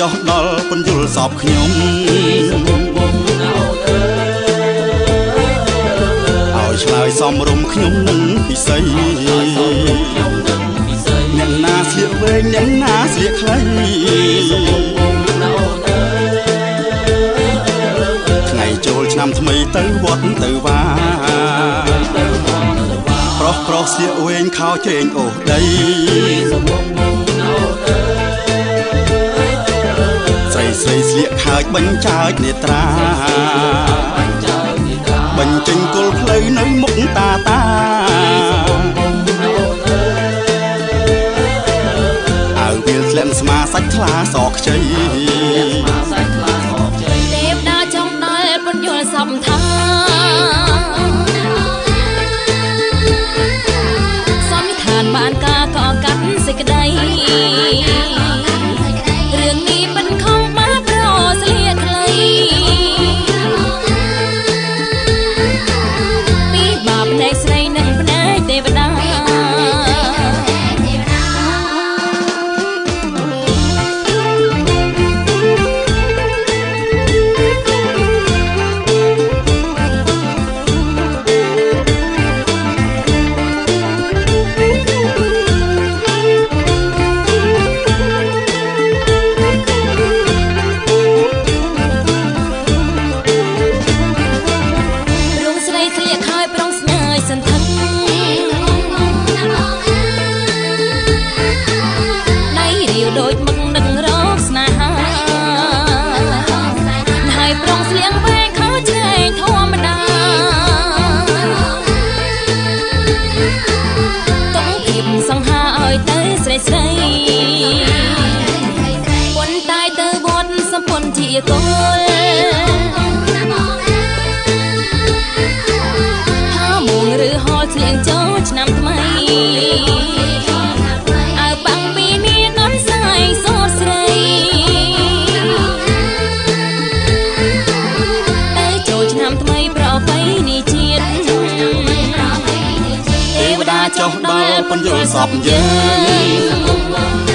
ចុះដល់ពន្យល់សពខ្ញុំឲ្យឆ្លើយសមរម្យខ្ញុំនឹងពិសីអ្នកណាស្លៀកវែងអ្នកណាស្លៀកខ្លីថ្ងៃចូលឆ្នាំថ្មីទៅវត្តទៅវាប្រុសប្រុសស្លៀកវែងខោជើងអូសដីស្រីស្រីស្លៀកខើចបញ្ចើចនេត្រាបញ្ចេញគល់ផ្លូវនៅមុខតាតាអើវាលធ្លាក់ស្មាសាច់ថ្លាសខ្ចីទេវតាចង់ដល់ពន្យល់សំថាសំឋានបានការកកាត់សេចក្តីរឿងនេះមិនខំបាប្រស្លៀកខ្លីពីបាបភ្នែកស្រីនិងភ្នែកទេវតាដូចមឹកនឹងរកស្នេហាហើយប្រុងស្លៀងវែងខោជើងធម្មតាតុងភាពសង្ហាឲ្យទៅស្រីស្រីប៉ុន្តែទៅវត្តសម្ពន្ធជាគោលហាមួងឬហលស្លៀងចូលឆ្នាំថ្មីចុះដល់ពន្យល់សពយើង